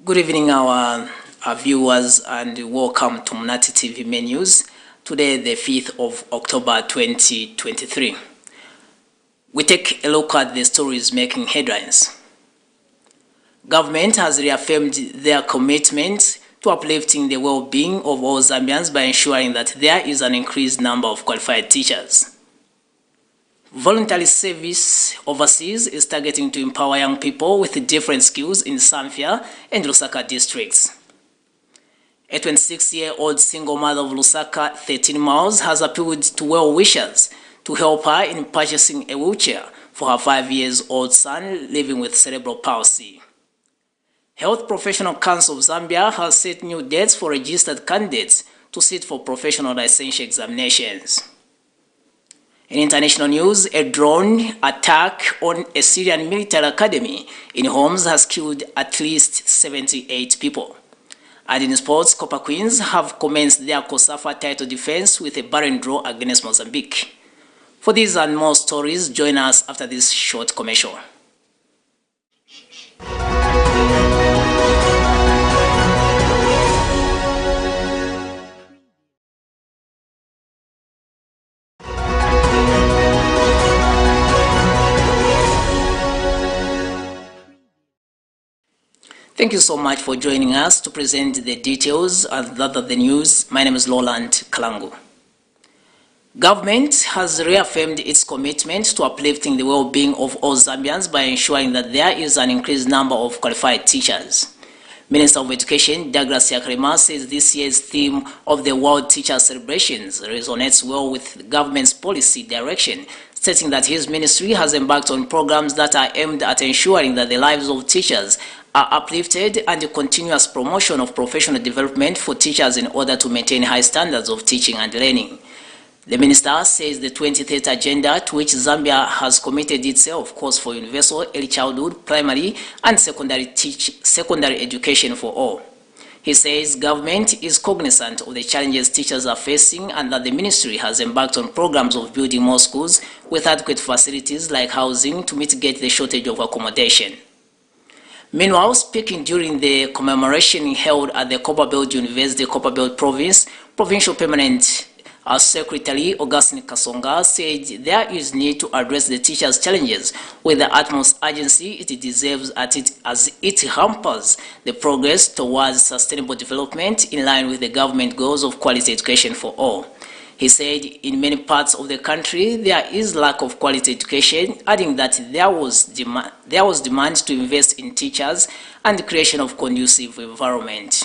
Good evening, our viewers, and welcome to Munati TV main news. Today, the 5th of October 2023. We take a look at the stories making headlines. Government has reaffirmed their commitment to uplifting the well-being of all Zambians by ensuring that there is an increased number of qualified teachers. Voluntary service overseas is targeting to empower young people with different skills in Samfya and Lusaka districts. A 26-year-old single mother of Lusaka, 13 miles, has appealed to well-wishers to help her in purchasing a wheelchair for her 5-year-old son living with cerebral palsy. Health Professional Council of Zambia has set new dates for registered candidates to sit for professional licensure examinations. In international news, a drone attack on a Syrian military academy in Homs has killed at least 78 people. And in sports, Copper Queens have commenced their COSAFA title defense with a barren draw against Mozambique. For these and more stories, join us after this short commercial. Thank you so much for joining us to present the details and that of the news. My name is Roland Kalangu. Government has reaffirmed its commitment to uplifting the well-being of all Zambians by ensuring that there is an increased number of qualified teachers. Minister of Education Douglas Yakarima says this year's theme of the World Teacher Celebrations resonates well with the government's policy direction, stating that his ministry has embarked on programs that are aimed at ensuring that the lives of teachers are uplifted and the continuous promotion of professional development for teachers in order to maintain high standards of teaching and learning. The minister says the 2030 agenda, to which Zambia has committed itself, calls for universal early childhood, primary and secondary education for all. He says government is cognizant of the challenges teachers are facing and that the ministry has embarked on programs of building more schools with adequate facilities like housing to mitigate the shortage of accommodation. Meanwhile, speaking during the commemoration held at the Copperbelt University, Copperbelt Province, Provincial Permanent Secretary Augustine Kasonga said there is need to address the teachers' challenges with the utmost urgency it deserves as it hampers the progress towards sustainable development in line with the government goals of quality education for all. He said in many parts of the country there is lack of quality education, adding that there was demand to invest in teachers and the creation of conducive environment.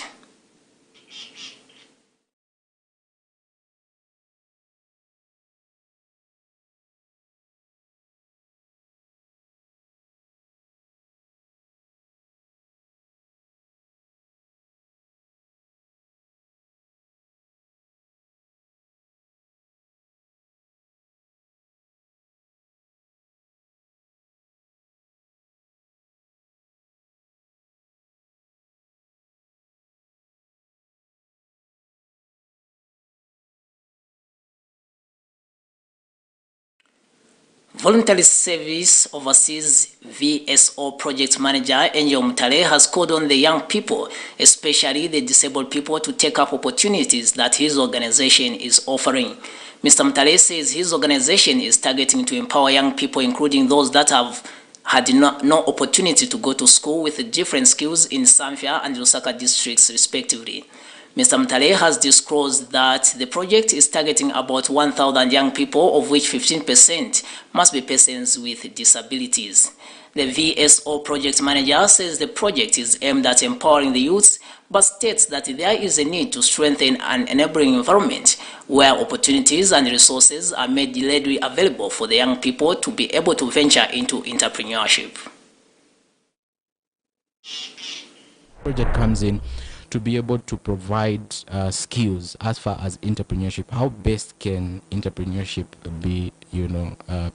Voluntary Service Overseas VSO Project Manager Angel Mutale has called on the young people, especially the disabled people, to take up opportunities that his organization is offering. Mr. Mutale says his organization is targeting to empower young people, including those that have had no opportunity to go to school, with different skills in Samfya and Lusaka districts respectively. Mr. Mutale has disclosed that the project is targeting about 1,000 young people, of which 15% must be persons with disabilities. The VSO project manager says the project is aimed at empowering the youths, but states that there is a need to strengthen an enabling environment where opportunities and resources are made readily available for the young people to be able to venture into entrepreneurship. Project comes in to be able to provide skills as far as entrepreneurship. How best can entrepreneurship be,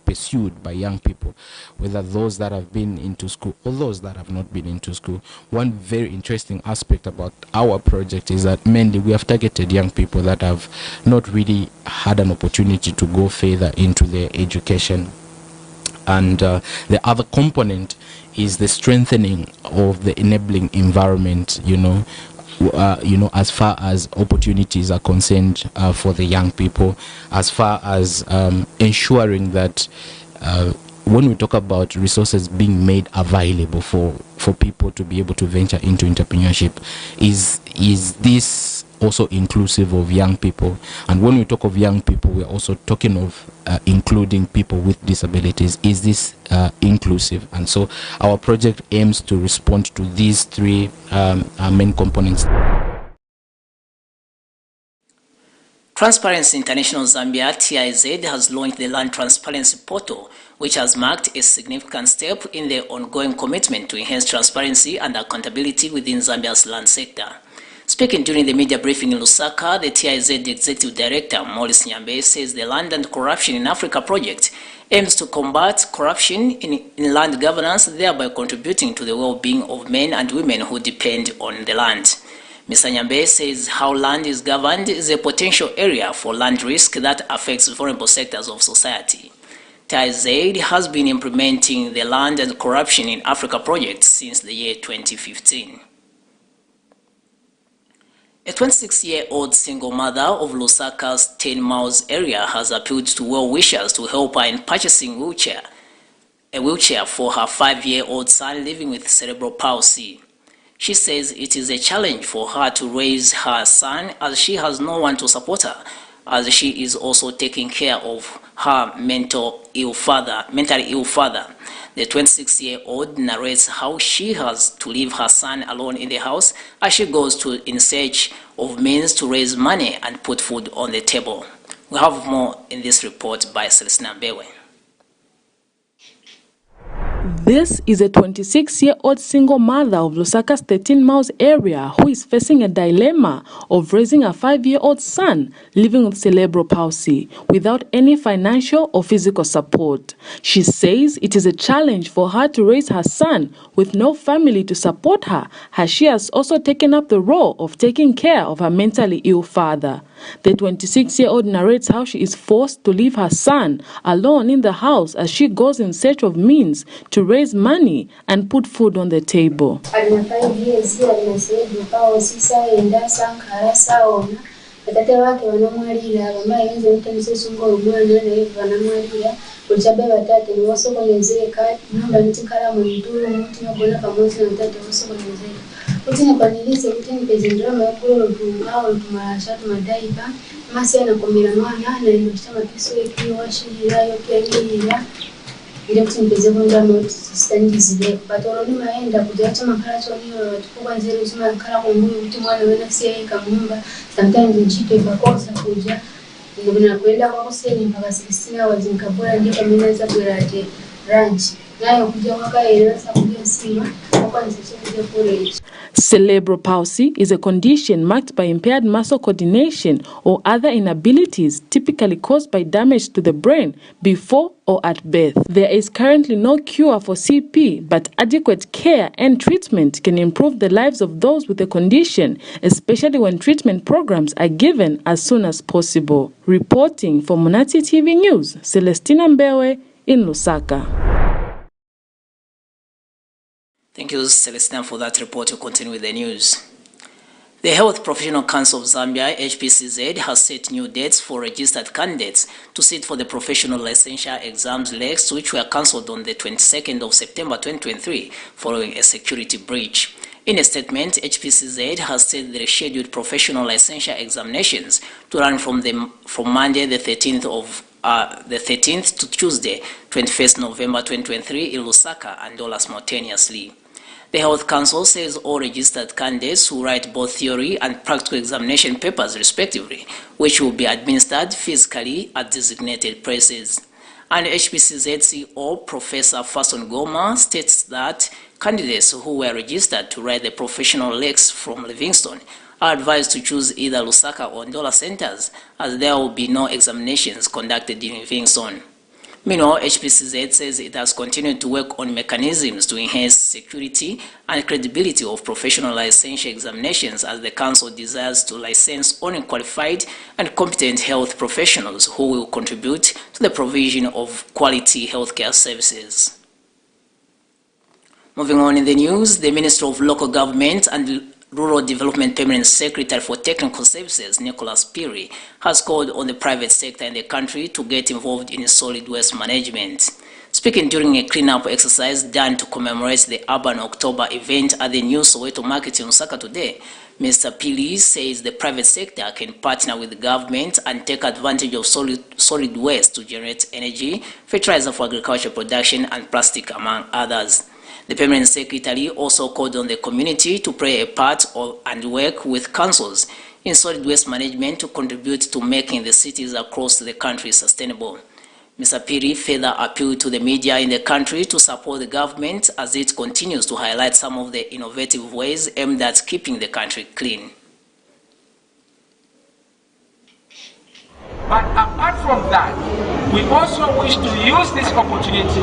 pursued by young people, whether those that have been into school or those that have not been into school? One very interesting aspect about our project is that mainly we have targeted young people that have not really had an opportunity to go further into their education. And the other component is the strengthening of the enabling environment, as far as opportunities are concerned for the young people, as far as ensuring that when we talk about resources being made available for people to be able to venture into entrepreneurship, is this also inclusive of young people? And when we talk of young people, we're also talking of including people with disabilities. Is this inclusive? And so our project aims to respond to these three main components. Transparency International Zambia, TIZ, has launched the Land Transparency Portal, which has marked a significant step in the ongoing commitment to enhance transparency and accountability within Zambia's land sector. Speaking during the media briefing in Lusaka, the TIZ Executive Director, Maurice Nyambe, says the Land and Corruption in Africa project aims to combat corruption in land governance, thereby contributing to the well-being of men and women who depend on the land. Mr. Nyambe says how land is governed is a potential area for land risk that affects vulnerable sectors of society. TIZ has been implementing the Land and Corruption in Africa project since the year 2015. A 26-year-old single mother of Lusaka's 10 miles area has appealed to well-wishers to help her in purchasing a wheelchair for her 5-year-old son living with cerebral palsy. She says it is a challenge for her to raise her son as she has no one to support her, as she is also taking care of her mentally ill father. The 26-year-old narrates how she has to leave her son alone in the house as she goes in search of means to raise money and put food on the table. We have more in this report by Celestina Mbewe. This is a 26-year-old single mother of Lusaka's 13 miles area who is facing a dilemma of raising a 5-year-old son living with cerebral palsy without any financial or physical support. She says it is a challenge for her to raise her son with no family to support her, as she has also taken up the role of taking care of her mentally ill father. The 26-year-old narrates how she is forced to leave her son alone in the house as she goes in search of means to raise money and put food on the table. Cerebral palsy is a condition marked by impaired muscle coordination or other inabilities typically caused by damage to the brain before or at birth. There is currently no cure for CP, but adequate care and treatment can improve the lives of those with the condition, especially when treatment programs are given as soon as possible. Reporting for Munati TV News, Celestina Mbewe in Lusaka. Thank you, Celestina, for that report. To continue with the news. The Health Professional Council of Zambia, HPCZ, has set new dates for registered candidates to sit for the professional licensure exams legs, which were cancelled on the 22nd of September 2023 following a security breach. In a statement, HPCZ has said the scheduled professional licensure examinations to run from Monday the 13th to Tuesday, 21st November 2023 in Lusaka and Dola simultaneously. The Health Council says all registered candidates who write both theory and practical examination papers respectively, which will be administered physically at designated places. And HPCZ CEO Professor Fasson Goma states that candidates who were registered to write the professional legs from Livingstone are advised to choose either Lusaka or Ndola centers, as there will be no examinations conducted in Livingstone. Meanwhile, HPCZ says it has continued to work on mechanisms to enhance security and credibility of professional licensure examinations as the Council desires to license only qualified and competent health professionals who will contribute to the provision of quality healthcare services. Moving on in the news, the Minister of Local Government and Rural Development Permanent Secretary for Technical Services, Nicholas Piri, has called on the private sector in the country to get involved in solid waste management. Speaking during a cleanup exercise done to commemorate the Urban October event at the new Soweto Market in Lusaka today, Mr. Piri says the private sector can partner with the government and take advantage of solid waste to generate energy, fertilizer for agricultural production, and plastic, among others. The Permanent Secretary also called on the community to play a part and work with councils in solid waste management to contribute to making the cities across the country sustainable. Mr. Piri further appealed to the media in the country to support the government as it continues to highlight some of the innovative ways aimed at keeping the country clean. But apart from that, we also wish to use this opportunity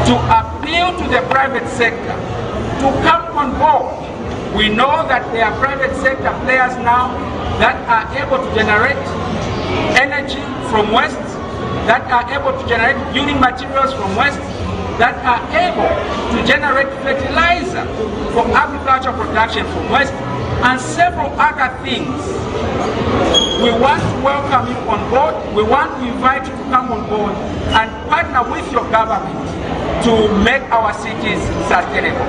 to appeal to the private sector to come on board. We know that there are private sector players now that are able to generate energy from waste, that are able to generate building materials from waste, that are able to generate fertilizer for agricultural production from waste, and several other things. We want to welcome you on board. We want to invite you to come on board and partner with your government to make our cities sustainable.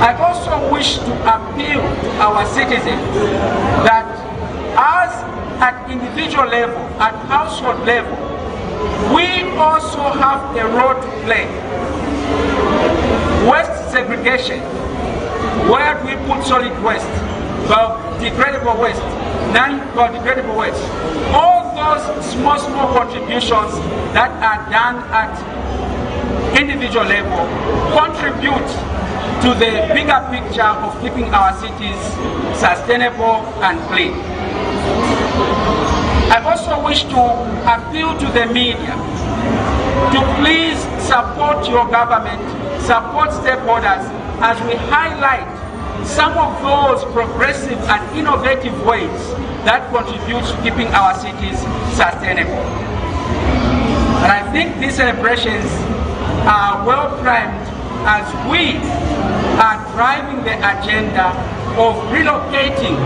I also wish to appeal to our citizens that as at individual level, at household level, we also have a role to play. Waste segregation, where we put solid waste, biodegradable waste, non-biodegradable waste. All those small contributions that are done at individual level contribute to the bigger picture of keeping our cities sustainable and clean. I also wish to appeal to the media to please support your government, support stakeholders as we highlight some of those progressive and innovative ways that contribute to keeping our cities sustainable. And I think these celebrations are well primed as we are driving the agenda of relocating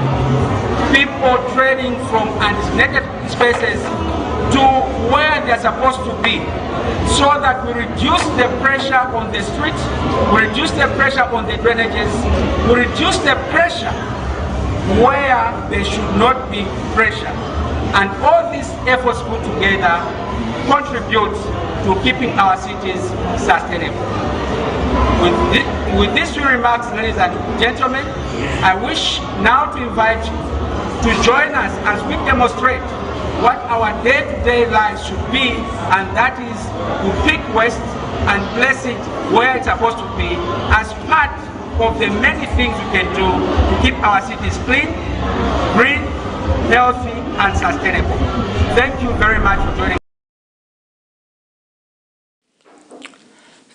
people trading from undesignated spaces to where they're supposed to be, so that we reduce the pressure on the streets, we reduce the pressure on the drainages, we reduce the pressure where there should not be pressure. And all these efforts put together contribute to keeping our cities sustainable. With these few remarks, ladies and gentlemen, I wish now to invite you to join us as we demonstrate what our day-to-day lives should be, and that is to pick waste and place it where it's supposed to be as part of the many things we can do to keep our cities clean, green, healthy, and sustainable. Thank you very much for joining.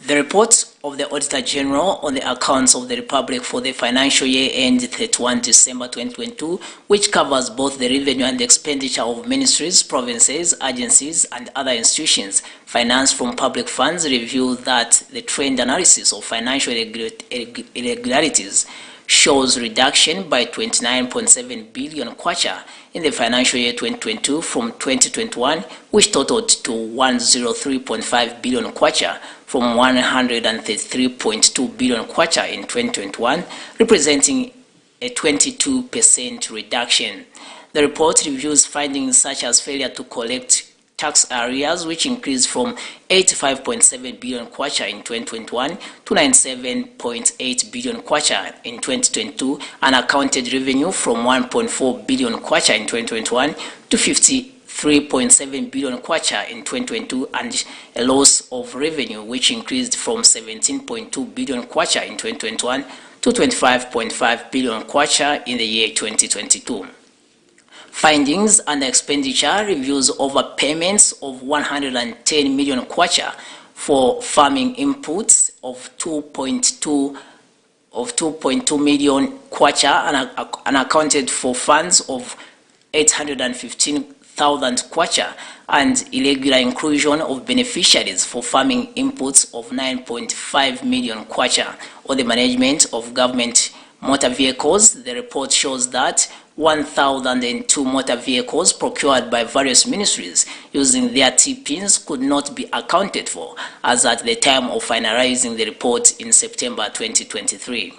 The report of the Auditor General on the accounts of the Republic for the financial year ended 31 December 2022, which covers both the revenue and the expenditure of ministries, provinces, agencies, and other institutions financed from public funds, revealed that the trend analysis of financial irregularities shows reduction by 29.7 billion kwacha in the financial year 2022 from 2021, which totaled to 103.5 billion kwacha from 133.2 billion kwacha in 2021, representing a 22% reduction. The report reviews findings such as failure to collect tax arrears, which increased from 85.7 billion kwacha in 2021 to 97.8 billion kwacha in 2022, unaccounted revenue from 1.4 billion kwacha in 2021 to 53.7 billion kwacha in 2022, and a loss of revenue which increased from 17.2 billion kwacha in 2021 to 25.5 billion kwacha in the year 2022. Findings and expenditure reviews overpayments of 110 million kwacha for farming inputs of 2.2 million kwacha and accounted for funds of 815,000 kwacha and irregular inclusion of beneficiaries for farming inputs of 9.5 million kwacha or the management of government motor vehicles. The report shows that 1,002 motor vehicles procured by various ministries using their T-pins could not be accounted for as at the time of finalizing the report in September 2023.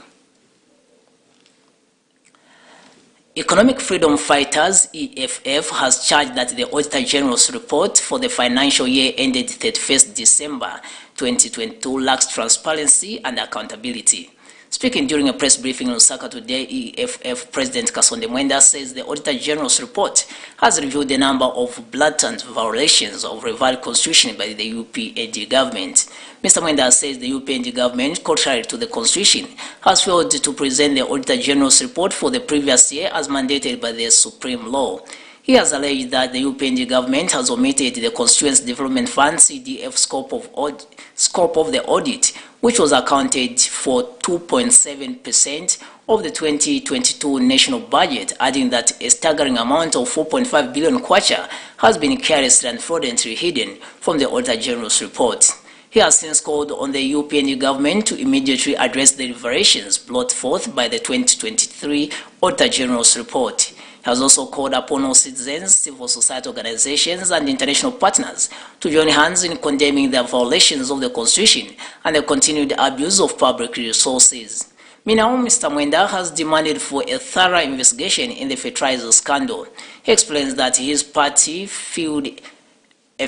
Economic Freedom Fighters EFF has charged that the Auditor General's report for the financial year ended 31st December 2022 lacks transparency and accountability. Speaking during a press briefing in Lusaka today, EFF President Kasonde Mwenda says the Auditor General's report has reviewed a number of blatant violations of revised constitution by the UPND government. Mr. Mwenda says the UPND government, contrary to the constitution, has failed to present the Auditor General's report for the previous year as mandated by the Supreme Law. He has alleged that the UPND government has omitted the Constituency Development Fund CDF scope of the audit, which was accounted for 2.7% of the 2022 national budget, adding that a staggering amount of 4.5 billion kwacha has been carelessly and fraudulently hidden from the Auditor General's report. He has since called on the UPND government to immediately address the revelations brought forth by the 2023 Auditor General's report. He has also called upon all citizens, civil society organizations, and international partners to join hands in condemning the violations of the Constitution and the continued abuse of public resources. Meanwhile, Mr. Mwenda has demanded for a thorough investigation in the fertilizer scandal. He explains that his party filed a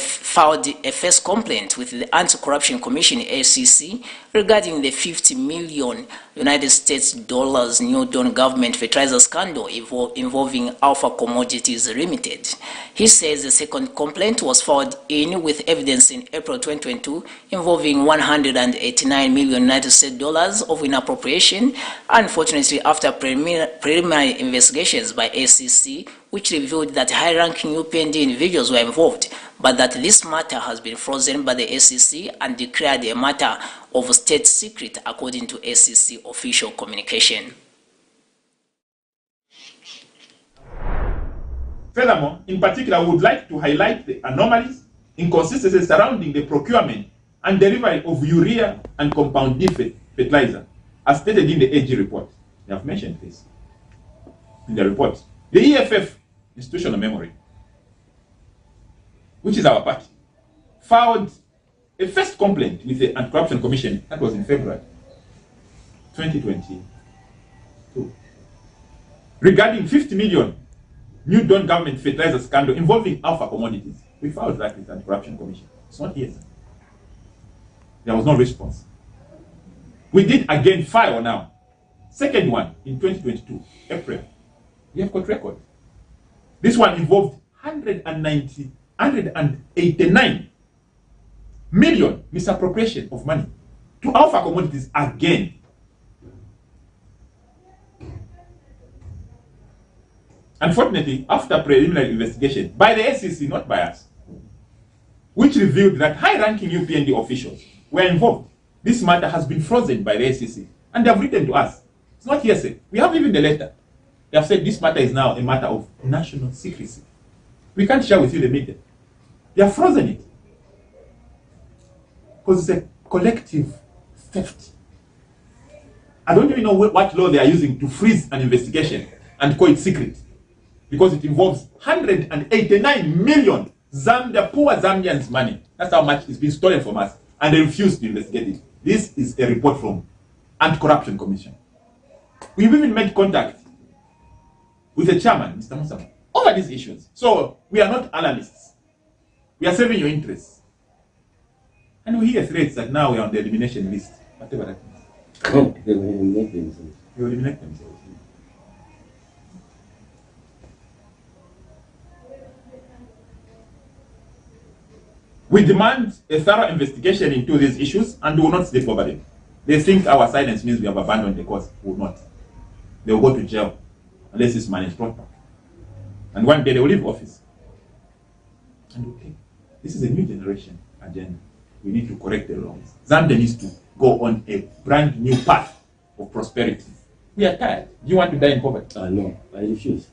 first complaint with the Anti-Corruption Commission ACC regarding the $50 million US New Dawn government fertilizer scandal involving Alpha Commodities Limited. He says the second complaint was filed in with evidence in April 2022 involving $189 million US of inappropriation. Unfortunately, after preliminary investigations by ACC, which revealed that high-ranking UPND individuals were involved, but that this matter has been frozen by the ACC and declared a matter of state secret according to ACC official communication. Furthermore, in particular, we would like to highlight the anomalies, inconsistencies surrounding the procurement and delivery of urea and compound D fertilizer, as stated in the AG report. They have mentioned this in the report. The EFF, Institutional Memory, which is our party, filed a first complaint with the Anti-Corruption Commission. That was in February 2022 regarding 50 million New Dawn government fertilizer scandal involving Alpha Commodities. We filed that with the Anti-Corruption Commission. It's not here. There was no response. We did again file now. Second one in 2022, April. We have got record. This one involved 189 million misappropriation of money to Alpha Commodities again. Unfortunately, after preliminary investigation by the SEC, not by us, which revealed that high-ranking UPND officials were involved, this matter has been frozen by the SEC, and they have written to us. It's not hearsay. We have even the letter. They have said this matter is now a matter of national secrecy. We can't share with you the media. They have frozen it because it's a collective theft. I don't even know what law they are using to freeze an investigation and call it secret, because it involves 189 million the poor Zambians' money. That's how much is being stolen from us, and they refuse to investigate it. This is a report from Anti-Corruption Commission. We've even made contact with the chairman, Mr. Musama, over these issues. So we are not alarmists. We are serving your interests. And we hear threats that now we are on the elimination list, whatever that means. Oh, they will eliminate themselves. They will eliminate themselves. We demand a thorough investigation into these issues, and we will not sleep over them. They think our silence means we have abandoned the cause. We will not. They will go to jail unless it's managed properly. And one day they will leave office. And okay, this is a new generation agenda. We need to correct the wrongs. Zambia needs to go on a brand new path of prosperity. We are tired. Do you want to die in poverty? No, I refuse.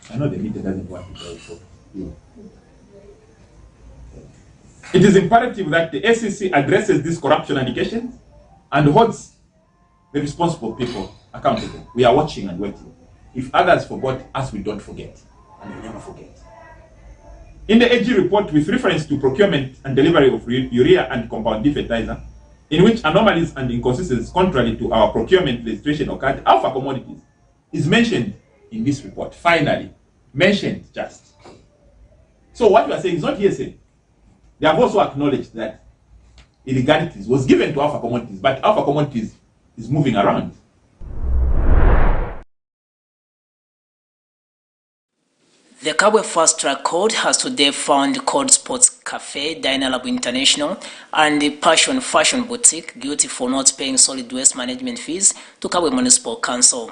I know the media doesn't want to die in poverty. No. It is imperative that the SEC addresses these corruption allegations and holds the responsible people accountable. We are watching and waiting. If others forgot, us we don't forget. And we never forget. In the AG report with reference to procurement and delivery of urea and compound D fertilizer, in which anomalies and inconsistencies contrary to our procurement legislation occurred, Alpha Commodities is mentioned in this report. Finally, mentioned just. So what we are saying is not hearsay. They have also acknowledged that illegalities was given to Alpha Commodities, but Alpha Commodities is moving around. The Kabwe Fast Track Court has today found Code Sports Cafe, Diner Lab International, and the Passion Fashion Boutique guilty for not paying solid waste management fees to Kabwe Municipal Council.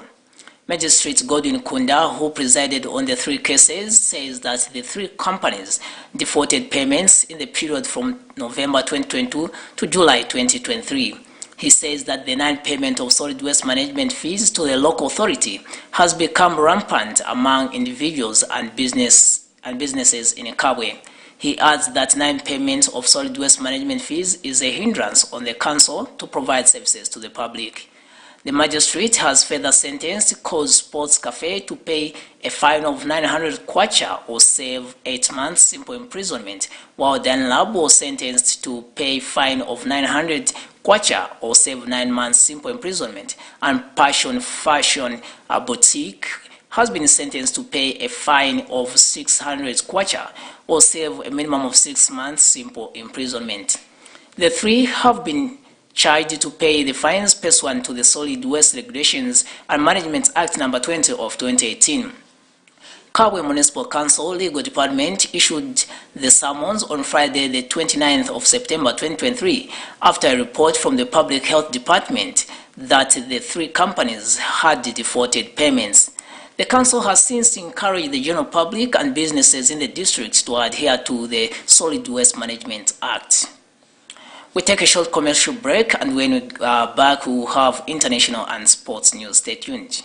Magistrate Godwin Kunda, who presided on the three cases, says that the three companies defaulted payments in the period from November 2022 to July 2023. He says that the non-payment of solid waste management fees to the local authority has become rampant among individuals and businesses in Kabwe. He adds that non-payment of solid waste management fees is a hindrance on the council to provide services to the public. The magistrate has further sentenced Code Sports Cafe to pay a fine of 900 kwacha or save 8 months simple imprisonment, while Danlab was sentenced to pay a fine of 900 kwacha or save 9 months simple imprisonment, and Passion Fashion Boutique has been sentenced to pay a fine of 600 kwacha or save a minimum of 6 months simple imprisonment. The three have been charged to pay the fines pursuant to the Solid Waste Regulations and Management Act No. 20 of 2018. Kabwe Municipal Council Legal Department issued the summons on Friday, the 29th of September 2023, after a report from the Public Health Department that the three companies had defaulted payments. The council has since encouraged the general public and businesses in the district to adhere to the Solid Waste Management Act. We take a short commercial break, and when we are back, we will have international and sports news. Stay tuned.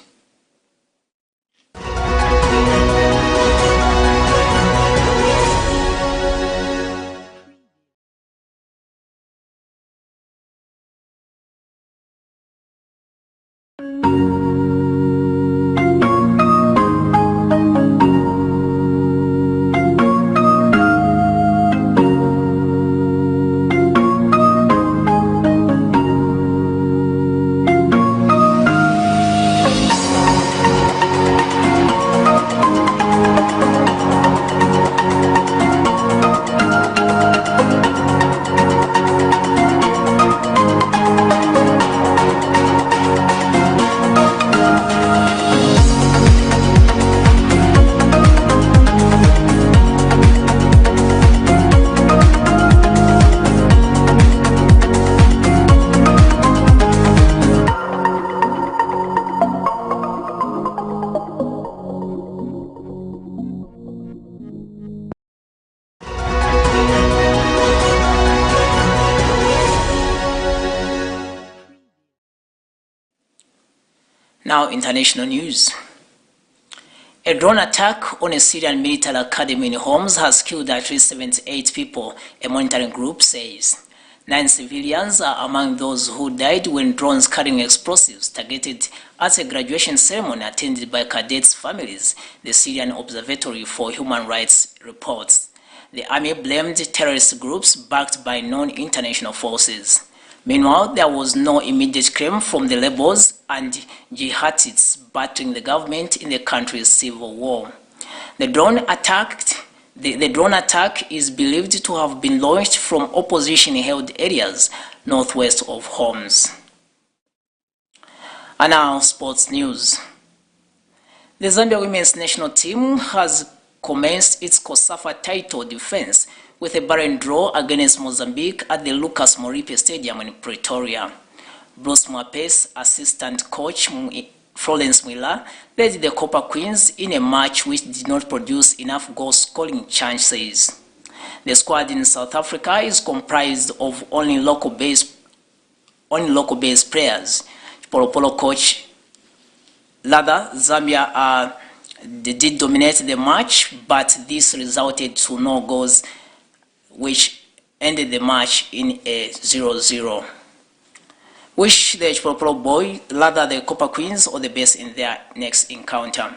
Now, international news. A drone attack on a Syrian military academy in Homs has killed at least 78 people, a monitoring group says. 9 civilians are among those who died when drones carrying explosives targeted at a graduation ceremony attended by cadets' families, the Syrian Observatory for Human Rights reports. The army blamed terrorist groups backed by non-international forces. Meanwhile, there was no immediate claim from the rebels and jihadists battling the government in the country's civil war. The drone attack is believed to have been launched from opposition-held areas northwest of Homs. And now, sports news. The Zambia women's national team has commenced its COSAFA title defense with a barren draw against Mozambique at the Lucas Moripe Stadium in Pretoria. Bruce Mwapes, assistant coach Florence Miller led the Copper Queens in a match which did not produce enough goal-scoring chances. The squad in South Africa is comprised of only local-based players. Chipolopolo coach Zambia they did dominate the match, but this resulted to no goals, which ended the match in a 0-0. Wish the Chipolopolo boy, the Copper Queens, all the best in their next encounter.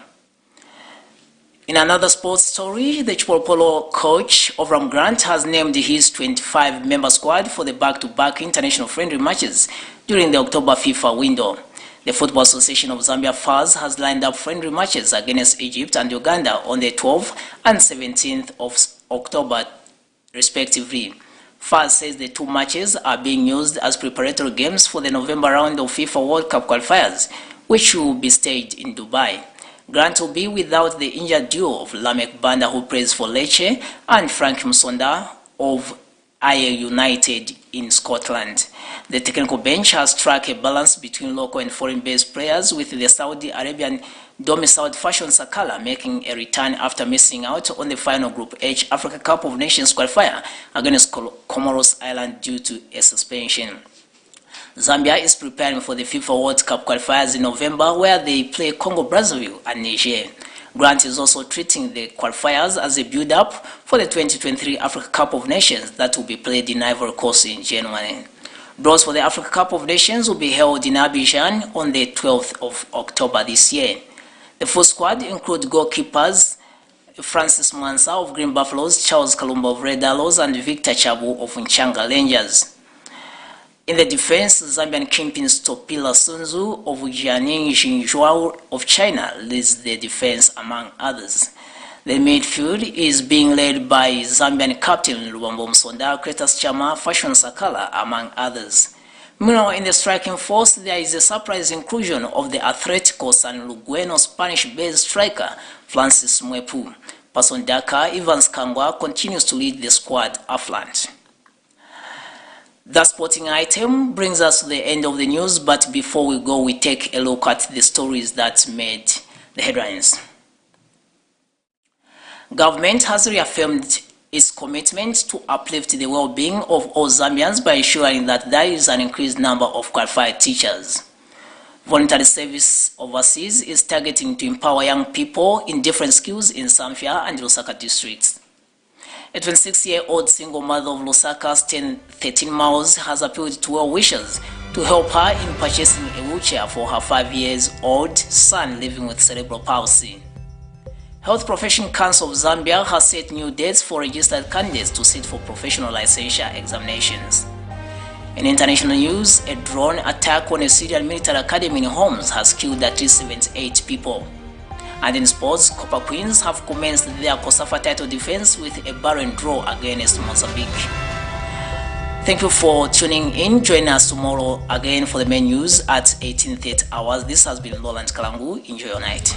In another sports story, the Chipolopolo coach, Ovram Grant, has named his 25-member squad for the back-to-back international friendly matches during the October FIFA window. The Football Association of Zambia FAZ has lined up friendly matches against Egypt and Uganda on the 12th and 17th of October, respectively. FAZ says the two matches are being used as preparatory games for the November round of FIFA World Cup qualifiers, which will be staged in Dubai. Grant will be without the injured duo of Lamek Banda, who plays for Lecce, and Frank Musonda of Aye United in Scotland. The technical bench has struck a balance between local and foreign-based players, with the Saudi Arabian domiciled Fashion Sakala making a return after missing out on the final Group H Africa Cup of Nations qualifier against Comoros Island due to a suspension. Zambia is preparing for the FIFA World Cup qualifiers in November, where they play Congo Brazzaville and Niger. Grant is also treating the qualifiers as a build-up for the 2023 Africa Cup of Nations that will be played in Ivory Coast in January. Draws for the Africa Cup of Nations will be held in Abidjan on the 12th of October this year. The full squad include goalkeepers Francis Mwansa of Green Buffaloes, Charles Kalumba of Red Arrows, and Victor Chabu of Nchanga Rangers. In the defense, Zambian kingpins Topila Sunzu of Jianing Xinzhuao of China leads the defense, among others. The midfield is being led by Zambian captain Lubambo Msonda, Kretas Chama, Fashion Sakala, among others. Meanwhile, in the striking force, there is a surprise inclusion of the Atletico San Lugueno Spanish-based striker Francis Mwepu. Person Daka, Evans Kangwa, continues to lead the squad aflant. That sporting item brings us to the end of the news, but before we go, we take a look at the stories that made the headlines. Government has reaffirmed its commitment to uplift the well-being of all Zambians by ensuring that there is an increased number of qualified teachers. Voluntary service overseas is targeting to empower young people in different skills in Samfya and Lusaka districts. A 26-year-old single mother of Lusaka's 13 miles has appealed to well-wishers to help her in purchasing a wheelchair for her 5-year-old son living with cerebral palsy. Health Profession Council of Zambia has set new dates for registered candidates to sit for professional licensure examinations. In international news, a drone attack on a Syrian military academy in Homs has killed at least 78 people. And in sports, Copper Queens have commenced their COSAFA title defense with a barren draw against Mozambique. Thank you for tuning in. Join us tomorrow again for the main news at 18:30 hours. This has been Roland Kalangu. Enjoy your night.